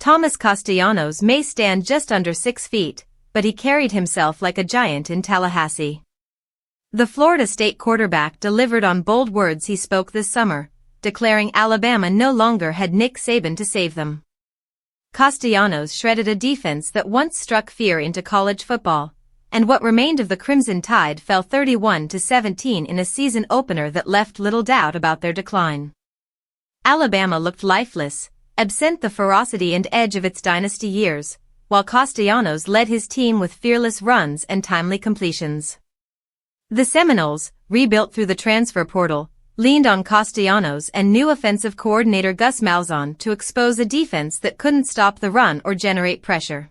Thomas Castellanos may stand just under 6 feet, but he carried himself like a giant in Tallahassee. The Florida State quarterback delivered on bold words he spoke this summer, declaring Alabama no longer had Nick Saban to save them. Castellanos shredded a defense that once struck fear into college football, and what remained of the Crimson Tide fell 31-17 in a season opener that left little doubt about their decline. Alabama looked lifeless, absent the ferocity and edge of its dynasty years, while Castellanos led his team with fearless runs and timely completions. The Seminoles, rebuilt through the transfer portal, leaned on Castellanos and new offensive coordinator Gus Malzahn to expose a defense that couldn't stop the run or generate pressure.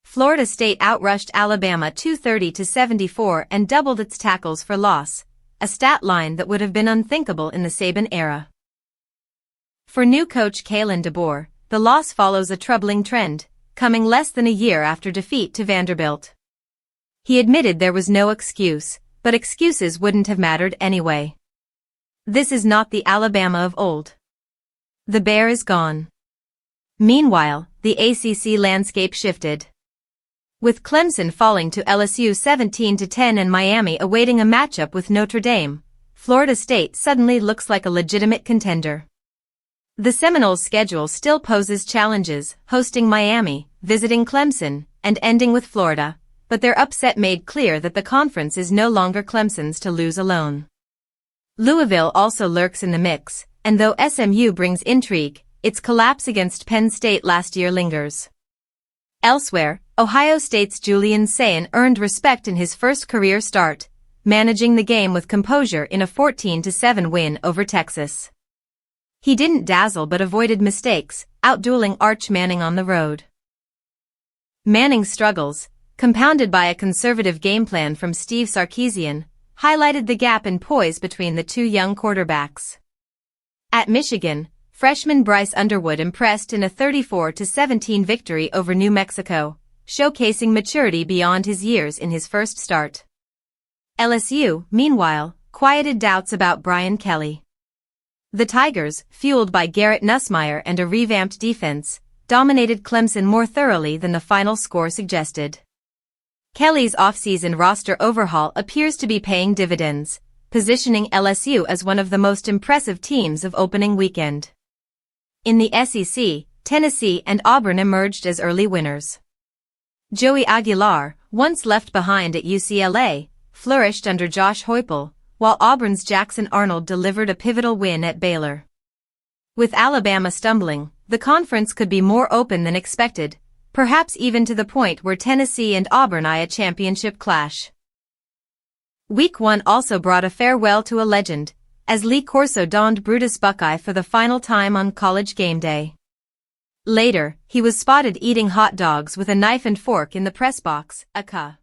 Florida State outrushed Alabama 230-74 and doubled its tackles for loss, a stat line that would have been unthinkable in the Saban era. For new coach Kalen DeBoer, the loss follows a troubling trend, coming less than a year after defeat to Vanderbilt. He admitted there was no excuse, but excuses wouldn't have mattered anyway. This is not the Alabama of old. The bear is gone. Meanwhile, the ACC landscape shifted. With Clemson falling to LSU 17-10 and Miami awaiting a matchup with Notre Dame, Florida State suddenly looks like a legitimate contender. The Seminoles' schedule still poses challenges, hosting Miami, visiting Clemson, and ending with Florida, but their upset made clear that the conference is no longer Clemson's to lose alone. Louisville also lurks in the mix, and though SMU brings intrigue, its collapse against Penn State last year lingers. Elsewhere, Ohio State's Julian Sayin earned respect in his first career start, managing the game with composure in a 14-7 win over Texas. He didn't dazzle but avoided mistakes, outdueling Arch Manning on the road. Manning's struggles, compounded by a conservative game plan from Steve Sarkisian, highlighted the gap in poise between the two young quarterbacks. At Michigan, freshman Bryce Underwood impressed in a 34-17 victory over New Mexico, showcasing maturity beyond his years in his first start. LSU, meanwhile, quieted doubts about Brian Kelly. The Tigers, fueled by Garrett Nussmeier and a revamped defense, dominated Clemson more thoroughly than the final score suggested. Kelly's offseason roster overhaul appears to be paying dividends, positioning LSU as one of the most impressive teams of opening weekend. In the SEC, Tennessee and Auburn emerged as early winners. Joey Aguilar, once left behind at UCLA, flourished under Josh Heupel, while Auburn's Jackson Arnold delivered a pivotal win at Baylor. With Alabama stumbling, the conference could be more open than expected, perhaps even to the point where Tennessee and Auburn eye a championship clash. Week 1 also brought a farewell to a legend, as Lee Corso donned Brutus Buckeye for the final time on College GameDay. Later, he was spotted eating hot dogs with a knife and fork in the press box, aka